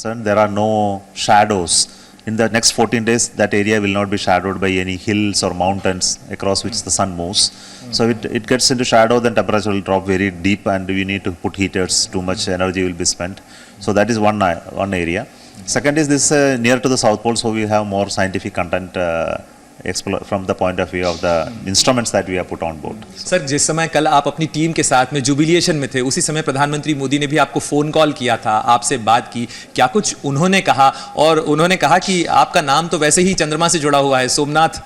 there are no shadows. In the next 14 days, that area will not be shadowed by any hills or mountains across which the sun moves. So it gets into shadow, then temperature will drop very deep and we need to put heaters, too much energy will be spent. So that is one area. Second is this near to the South Pole, so we have more scientific content from the point of view of the instruments that we have put on board. Sir, जिस समय कल आप अपनी team के साथ में जुबिलिएशन में थे, उसी समय प्रधानमंत्री मोदी ने भी आपको फोन कॉल किया था, आपसे बात की, क्या कुछ उन्होंने कहा? और उन्होंने कहा कि आपका नाम तो वैसे ही चंद्रमा से जुड़ा हुआ है, सोमनाथ।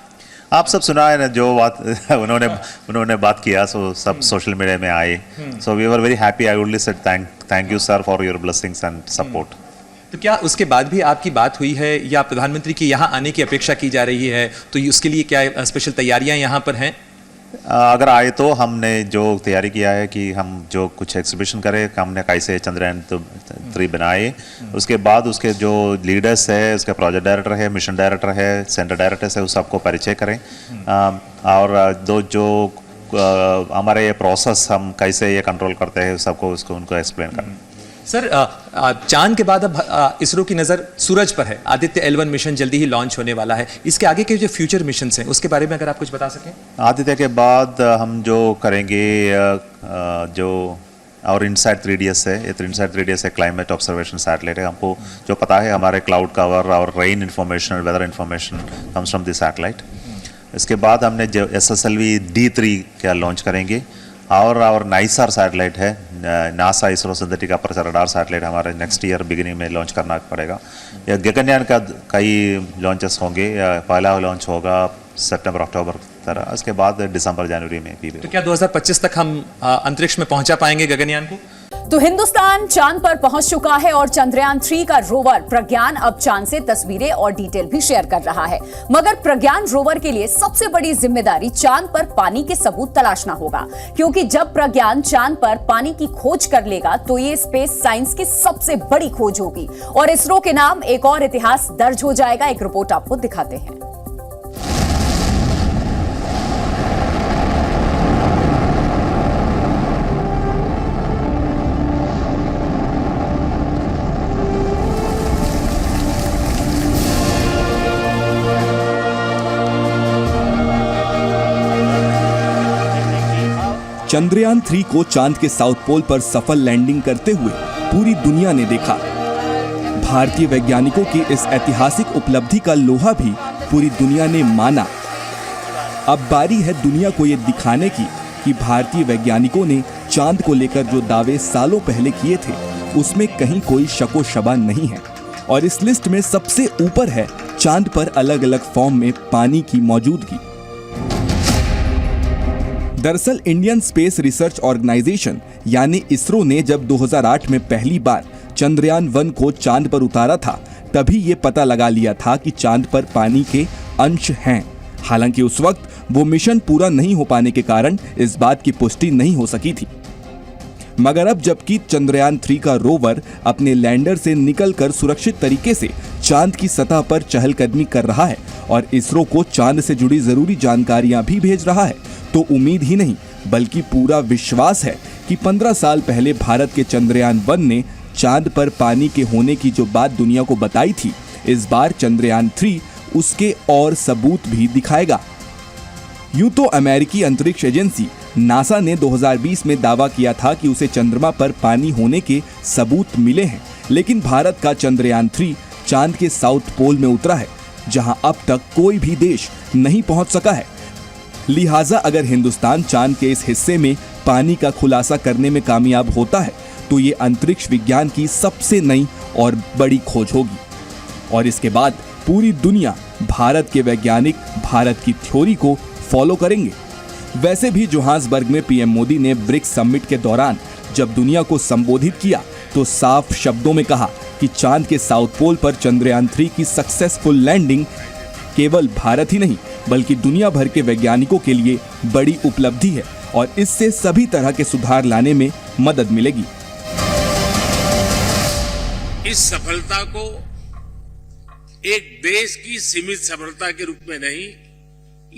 आप सब सुना है ना जो बात उन्होंने बात किया, सो सब सोशल मीडिया में आए. So we were very happy. I only said thank you sir for your blessings and support. तो क्या उसके बाद भी आपकी बात हुई है या प्रधानमंत्री के यहाँ आने की अपेक्षा की जा रही है? तो उसके लिए क्या स्पेशल तैयारियां यहाँ पर हैं? अगर आए तो हमने जो तैयारी किया है कि हम जो कुछ एग्जीबिशन करें, हमने कैसे चंद्रयान 3 बनाए, उसके बाद उसके जो लीडर्स है, उसके प्रोजेक्ट डायरेक्टर है, मिशन डायरेक्टर है, सेंटर डायरेक्टर्स है, उस सबको परिचय करें. और जो हमारे ये प्रोसेस हम कैसे ये कंट्रोल करते हैं सबको उनको एक्सप्लेन करें. सर, चांद के बाद अब इसरो की नज़र सूरज पर है. आदित्य L1 मिशन जल्दी ही लॉन्च होने वाला है. इसके आगे के जो फ्यूचर मिशंस हैं उसके बारे में अगर आप कुछ बता सकें. आदित्य के बाद हम जो करेंगे जो और इनसाइट 3DS है, ये इनसाइट 3DS है, क्लाइमेट ऑब्जर्वेशन सैटेलाइट है. हमको जो पता है हमारे क्लाउड कवर और rain information, weather information comes from this satellite. इसके बाद हमने जो SSLV D3 का लॉन्च करेंगे और नाइसार सैटेलाइट है, NASA ISRO synthetic aperture radar satellite हमारे नेक्स्ट ईयर बिगिनिंग में लॉन्च करना पड़ेगा. या गगनयान का कई लॉन्चेस होंगे. पहला लॉन्च होगा सितंबर अक्टूबर तरह, उसके बाद दिसंबर जनवरी में भी. तो क्या 2025 तक हम अंतरिक्ष में पहुंचा पाएंगे गगनयान को? तो हिंदुस्तान चांद पर पहुंच चुका है और चंद्रयान 3 का रोवर प्रज्ञान अब चांद से तस्वीरें और डिटेल भी शेयर कर रहा है. मगर प्रज्ञान रोवर के लिए सबसे बड़ी जिम्मेदारी चांद पर पानी के सबूत तलाशना होगा, क्योंकि जब प्रज्ञान चांद पर पानी की खोज कर लेगा तो ये स्पेस साइंस की सबसे बड़ी खोज होगी और इसरो के नाम एक और इतिहास दर्ज हो जाएगा. एक रिपोर्ट आपको दिखाते हैं. चंद्रयान 3 को चांद के साउथ पोल पर सफल लैंडिंग करते हुए पूरी दुनिया ने देखा. भारतीय वैज्ञानिकों की इस ऐतिहासिक उपलब्धि का लोहा भी पूरी दुनिया ने माना. अब बारी है दुनिया को ये दिखाने की कि भारतीय वैज्ञानिकों ने चांद को लेकर जो दावे सालों पहले किए थे उसमें कहीं कोई शको शबा नहीं है. और इस लिस्ट में सबसे ऊपर है चांद पर अलग अलग फॉर्म में पानी की मौजूदगी. दरअसल इंडियन स्पेस रिसर्च ऑर्गेनाइजेशन यानी इसरो ने जब 2008 में पहली बार चंद्रयान 1 को चांद पर उतारा था, तभी ये पता लगा लिया था कि चांद पर पानी के अंश हैं. हालांकि उस वक्त वो मिशन पूरा नहीं हो पाने के कारण इस बात की पुष्टि नहीं हो सकी थी. मगर अब जबकि चंद्रयान 3 का रोवर अपने लैंडर से निकलकर सुरक्षित तरीके से चांद की सतह पर चहलकदमी कर रहा है और इसरो को चांद से जुड़ी जरूरी जानकारियां भी भेज रहा है, तो उम्मीद ही नहीं बल्कि पूरा विश्वास है कि 15 साल पहले भारत के चंद्रयान 1 ने चांद पर पानी के होने की जो बात दुनिया को बताई थी, इस बार चंद्रयान 3 उसके और सबूत भी दिखाएगा. यूं तो अमेरिकी अंतरिक्ष एजेंसी नासा ने 2020 में दावा किया था कि उसे चंद्रमा पर पानी होने के सबूत मिले हैं, लेकिन भारत का चंद्रयान 3 चांद के साउथ पोल में उतरा है, जहां अब तक कोई भी देश नहीं पहुंच सका है. लिहाजा अगर हिंदुस्तान चांद के इस हिस्से में पानी का खुलासा करने में कामयाब होता है तो ये अंतरिक्ष विज्ञान की सबसे नई और बड़ी खोज होगी. और इसके बाद पूरी दुनिया भारत के वैज्ञानिक भारत की थ्योरी को फॉलो करेंगे. वैसे भी जोहान्सबर्ग में पीएम मोदी ने ब्रिक्स समिट के दौरान जब दुनिया को संबोधित किया तो साफ शब्दों में कहा कि चांद के साउथ पोल पर चंद्रयान 3 की सक्सेसफुल लैंडिंग केवल भारत ही नहीं बल्कि दुनिया भर के वैज्ञानिकों के लिए बड़ी उपलब्धि है और इससे सभी तरह के सुधार लाने में मदद मिलेगी. इस सफलता को एक देश की सीमित सफलता के रूप में नहीं,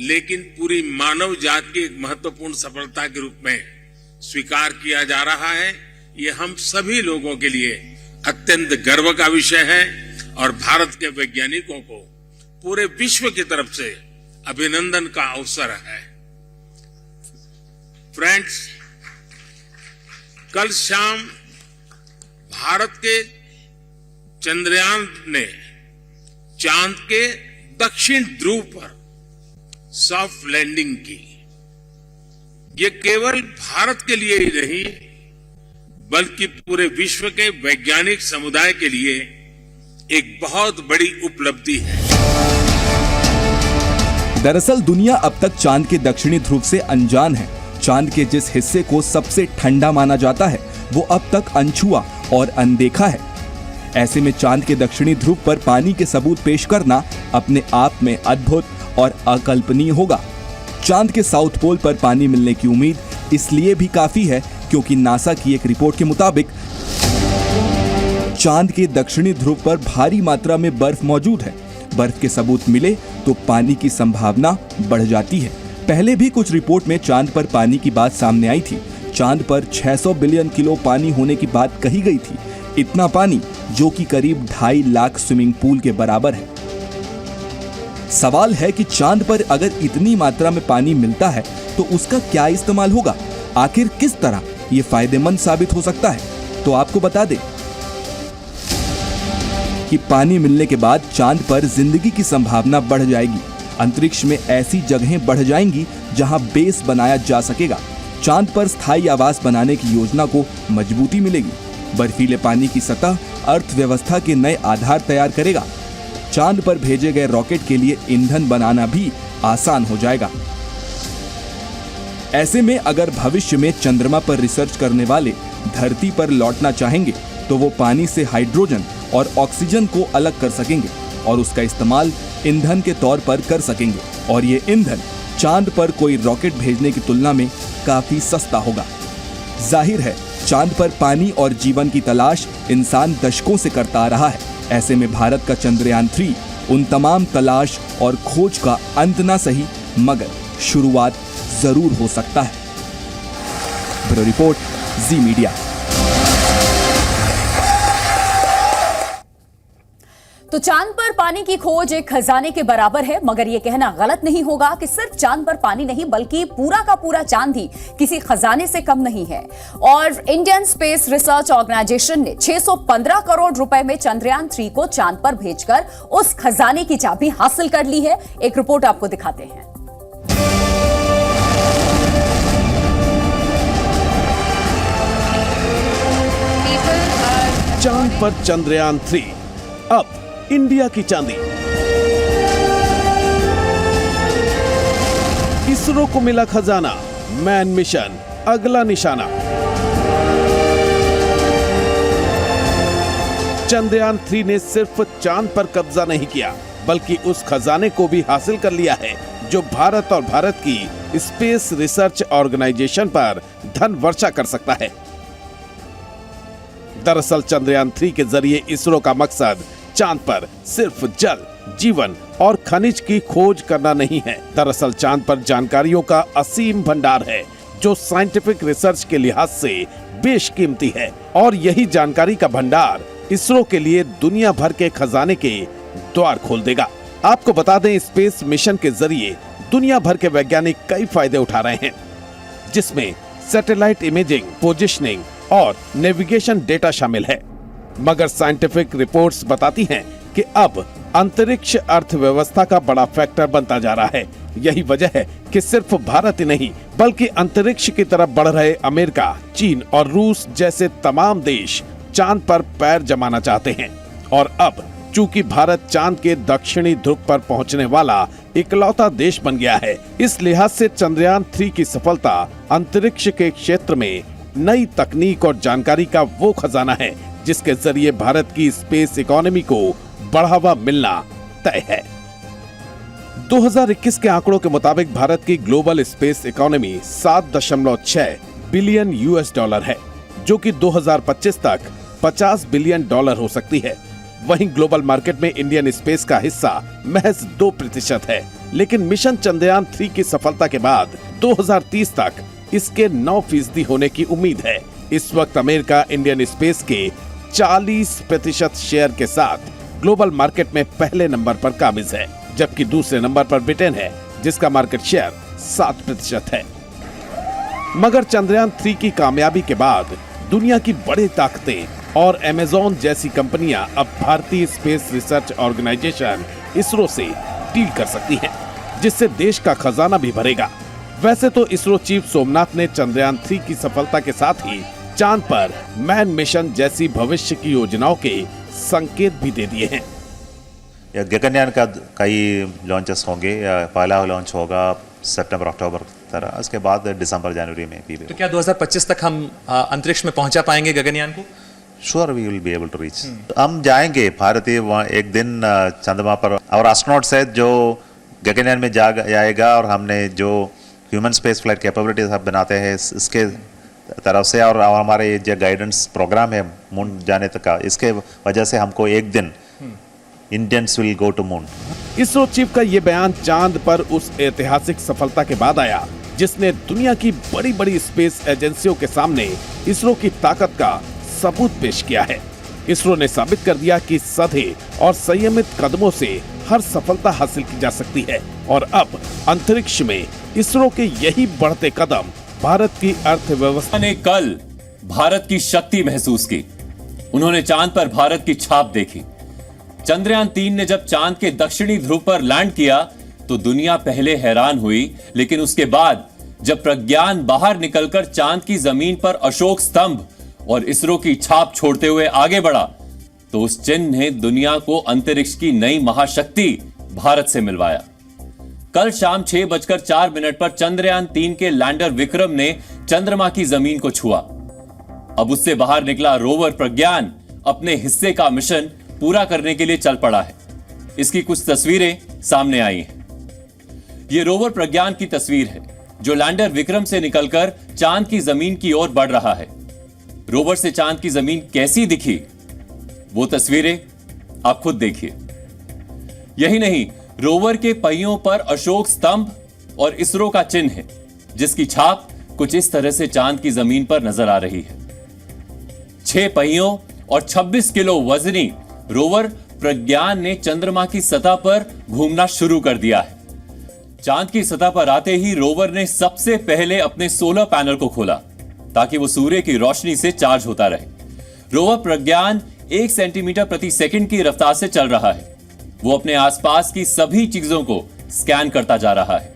लेकिन पूरी मानव जाति की एक महत्वपूर्ण सफलता के रूप में स्वीकार किया जा रहा है. ये हम सभी लोगों के लिए अत्यंत गर्व का विषय है और भारत के वैज्ञानिकों को पूरे विश्व की तरफ से अभिनंदन का अवसर है। फ्रेंड्स, कल शाम भारत के चंद्रयान ने चांद के दक्षिण ध्रुव पर सॉफ्ट लैंडिंग की। ये केवल भारत के लिए ही नहीं बल्कि पूरे विश्व के वैज्ञानिक समुदाय के लिए एक बहुत बड़ी उपलब्धि है। दरअसल दुनिया अब तक चांद के दक्षिणी ध्रुव से अनजान है। चांद के जिस हिस्से को सबसे ठंडा माना जाता है वो अब तक अनछुआ और अनदेखा है। ऐसे में चांद के दक्षिणी ध्रुव पर पानी के सबूत पेश करना अपने आप में अद्भुत और अकल्पनीय होगा। चांद के साउथ पोल पर पानी मिलने की उम्मीद इसलिए भी काफी है क्योंकि नासा की एक रिपोर्ट के मुताबिक चांद के दक्षिणी ध्रुव पर भारी मात्रा में बर्फ मौजूद है। बर्फ के सबूत मिले तो पानी की संभावना बढ़ जाती है। पहले भी कुछ रिपोर्ट में चांद पर पानी की बात सामने आई थी। चांद पर 600 बिलियन किलो पानी होने की बात कही गई थी। इतना पानी जो कि करीब 2.5 लाख स्विमिंग पूल के बराबर है। सवाल है कि चांद पर अगर इतनी मात्रा में पानी मिलता है तो उसका क्या इस्तेमाल होगा? आखिर किस तरह ये फायदेमंद साबित हो सकता है? तो आपको बता दें कि पानी मिलने के बाद चांद पर जिंदगी की संभावना बढ़ जाएगी। अंतरिक्ष में ऐसी जगहें बढ़ जाएंगी जहां बेस बनाया जा सकेगा। चांद पर स्थायी आवास बनाने की योजना को मजबूती मिलेगी। बर्फीले पानी की सतह अर्थव्यवस्था के नए आधार तैयार करेगा। चांद पर भेजे गए रॉकेट के लिए ईंधन बनाना भी आसान हो जाएगा। ऐसे में अगर भविष्य में चंद्रमा पर रिसर्च करने वाले धरती पर लौटना चाहेंगे तो वो पानी से हाइड्रोजन और ऑक्सीजन को अलग कर सकेंगे और उसका इस्तेमाल ईंधन के तौर पर कर सकेंगे। और ये ईंधन चांद पर कोई रॉकेट भेजने की तुलना में काफी सस्ता होगा। जाहिर है चांद पर पानी और जीवन की तलाश इंसान दशकों से करता आ रहा है। ऐसे में भारत का चंद्रयान 3 उन तमाम तलाश और खोज का अंत ना सही मगर शुरुआत जरूर हो सकता है। ब्यूरो रिपोर्ट, जी मीडिया। तो चांद पर पानी की खोज एक खजाने के बराबर है, मगर यह कहना गलत नहीं होगा कि सिर्फ चांद पर पानी नहीं बल्कि पूरा का पूरा चांद ही किसी खजाने से कम नहीं है। और इंडियन स्पेस रिसर्च ऑर्गेनाइजेशन ने 615 करोड़ रुपए में चंद्रयान 3 को चांद पर भेजकर उस खजाने की चाबी हासिल कर ली है। एक रिपोर्ट आपको दिखाते हैं। चांद पर चंद्रयान 3 अब इंडिया की चांदी। इसरो को मिला खजाना, मैन मिशन अगला निशाना। चंद्रयान 3 ने सिर्फ चांद पर कब्जा नहीं किया बल्कि उस खजाने को भी हासिल कर लिया है जो भारत और भारत की स्पेस रिसर्च ऑर्गेनाइजेशन पर धन वर्षा कर सकता है। दरअसल चंद्रयान 3 के जरिए इसरो का मकसद चांद पर सिर्फ जल, जीवन और खनिज की खोज करना नहीं है। दरअसल चांद पर जानकारियों का असीम भंडार है जो साइंटिफिक रिसर्च के लिहाज से बेशकीमती है। और यही जानकारी का भंडार इसरो के लिए दुनिया भर के खजाने के द्वार खोल देगा। आपको बता दें, स्पेस मिशन के जरिए दुनिया भर के वैज्ञानिक कई फायदे उठा रहे हैं, जिसमें सैटेलाइट इमेजिंग, पोजिशनिंग और नेविगेशन डेटा शामिल है। मगर साइंटिफिक रिपोर्ट्स बताती हैं कि अब अंतरिक्ष अर्थव्यवस्था का बड़ा फैक्टर बनता जा रहा है। यही वजह है कि सिर्फ भारत ही नहीं बल्कि अंतरिक्ष की तरफ बढ़ रहे अमेरिका, चीन और रूस जैसे तमाम देश चांद पर पैर जमाना चाहते हैं। और अब चूंकि भारत चांद के दक्षिणी ध्रुव पर पहुंचने वाला इकलौता देश बन गया है, इस लिहाज से चंद्रयान 3 की सफलता अंतरिक्ष के क्षेत्र में नई तकनीक और जानकारी का वो खजाना है जिसके जरिए भारत की स्पेस इकोनॉमी को बढ़ावा मिलना तय है। 2021 के आंकड़ों के मुताबिक भारत की ग्लोबल स्पेस इकोनॉमी 7.6 बिलियन $, है, जो कि 2025 तक 50 बिलियन $, हो सकती है। वहीं ग्लोबल मार्केट में इंडियन स्पेस का हिस्सा महज 2% है, लेकिन मिशन चंद्रयान 3 की सफलता के बाद 2030 तक इसके 9% होने की उम्मीद है। इस वक्त अमेरिका इंडियन स्पेस के 40% शेयर के साथ ग्लोबल मार्केट में पहले नंबर पर काबिज है, जबकि दूसरे नंबर पर ब्रिटेन है जिसका मार्केट शेयर 7% है। मगर चंद्रयान 3 की कामयाबी के बाद दुनिया की बड़ी ताकतें और अमेज़न जैसी कंपनियां अब भारतीय स्पेस रिसर्च ऑर्गेनाइजेशन इसरो से डील कर सकती हैं, जिससे देश का खजाना भी भरेगा। वैसे तो इसरो चीफ सोमनाथ ने चंद्रयान 3 की सफलता के साथ ही चांद पर मैन मिशन जैसी भविष्य की योजनाओं के संकेत भी दे दिए हैं। या गगनयान का कई लॉन्चेस होंगे, पहला लॉन्च होगा सितंबर अक्टूबर तरह, उसके बाद दिसंबर जनवरी में भी। तो क्या 2025 तक हम अंतरिक्ष में पहुंचा पाएंगे गगनयान को? Sure we will be able to reach. हम जाएंगे भारतीय वहाँ एक दिन चंद्रमा पर, और एस्ट्रोनॉट्स है जो गगनयान में जाएगा, और हमने जो ह्यूमन स्पेस फ्लाइट कैपेबिलिटीज हम बनाते हैं इसके तरफ से, और हमारे जो गाइडेंस प्रोग्राम है मून जाने तक का, इसके वजह से हमको एक दिन Indians will go to moon. ISRO chief का ये बयान चांद पर उस ऐतिहासिक सफलता के बाद आया जिसने दुनिया की बड़ी बड़ी स्पेस एजेंसियों के सामने इसरो की ताकत का सबूत पेश किया है। इसरो ने साबित कर दिया कि सधे और संयमित कदमों से हर सफलता हासिल की जा सकती है, और अब अंतरिक्ष में इसरो के यही बढ़ते कदम भारत की अर्थव्यवस्था ने कल भारत की शक्ति महसूस की। उन्होंने चांद पर भारत की छाप देखी। चंद्रयान 3 ने जब चांद के दक्षिणी ध्रुव पर लैंड किया तो दुनिया पहले हैरान हुई, लेकिन उसके बाद जब प्रज्ञान बाहर निकलकर चांद की जमीन पर अशोक स्तंभ और इसरो की छाप छोड़ते हुए आगे बढ़ा, तो उस चिन्ह ने दुनिया को अंतरिक्ष की नई महाशक्ति भारत से मिलवाया। कल शाम 6:04 पर चंद्रयान 3 के लैंडर विक्रम ने चंद्रमा की जमीन को छुआ। अब उससे बाहर निकला रोवर प्रज्ञान अपने हिस्से का मिशन पूरा करने के लिए चल पड़ा है। इसकी कुछ तस्वीरें सामने आई हैं। यह रोवर प्रज्ञान की तस्वीर है जो लैंडर विक्रम से निकलकर चांद की जमीन की ओर बढ़ रहा है। रोवर से चांद की जमीन कैसी दिखी, वो तस्वीरें आप खुद देखिए। यही नहीं, रोवर के पहियों पर अशोक स्तंभ और इसरो का चिन्ह है, जिसकी छाप कुछ इस तरह से चांद की जमीन पर नजर आ रही है। 6 पहियों और 26 किलो वजनी रोवर प्रज्ञान ने चंद्रमा की सतह पर घूमना शुरू कर दिया है। चांद की सतह पर आते ही रोवर ने सबसे पहले अपने सोलर पैनल को खोला ताकि वो सूर्य की रोशनी से चार्ज होता रहे। रोवर प्रज्ञान 1 सेंटीमीटर प्रति सेकंड की रफ्तार से चल रहा है। वो अपने आसपास की सभी चीजों को स्कैन करता जा रहा है।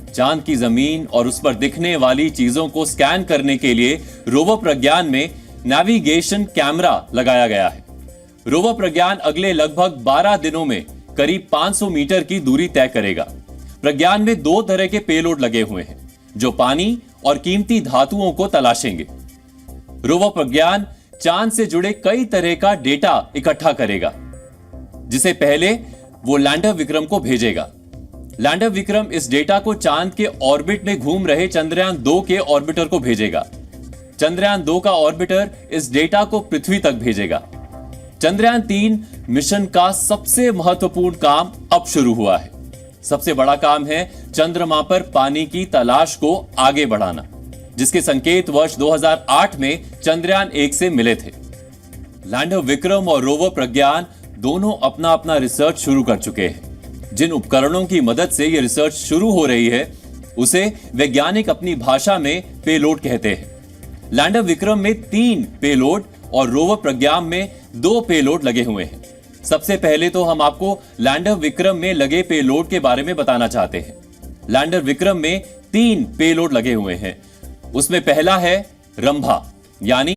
चांद की जमीन और उस पर दिखने वाली चीजों को स्कैन करने के लिए रोवर प्रज्ञान में नेविगेशन कैमरा लगाया गया है। रोवर प्रज्ञान अगले लगभग 12 दिनों में करीब 500 मीटर की दूरी तय करेगा। प्रज्ञान में 2 तरह के पेलोड लगे हुए हैं जो पानी और कीमती धातुओं को तलाशेंगे। रोवर प्रज्ञान चांद से जुड़े कई तरह का डेटा इकट्ठा करेगा, जिसे पहले वो लैंडर विक्रम को भेजेगा। लैंडर विक्रम इस डेटा को चांद के ऑर्बिट में घूम रहे चंद्रयान 2 के ऑर्बिटर को भेजेगा। चंद्रयान 2 का ऑर्बिटर इस डेटा को पृथ्वी तक भेजेगा। चंद्रयान 3 मिशन का सबसे महत्वपूर्ण काम अब शुरू हुआ है। सबसे बड़ा काम है चंद्रमा पर पानी की तलाश को आगे बढ़ाना, जिसके संकेत वर्ष 2008 में चंद्रयान 1 से मिले थे। लैंडर विक्रम और रोवर प्रज्ञान दोनों अपना अपना रिसर्च शुरू कर चुके हैं। जिन उपकरणों की मदद से यह रिसर्च शुरू हो रही है उसे वैज्ञानिक अपनी भाषा में पेलोड कहते हैं। लैंडर विक्रम में 3 पेलोड और रोवर प्रज्ञान में 2 पेलोड लगे हुए हैं। सबसे पहले तो हम आपको लैंडर विक्रम में लगे पेलोड के बारे में बताना चाहते हैं। लैंडर विक्रम में 3 पेलोड लगे हुए हैं। उसमें पहला है रंभा, यानी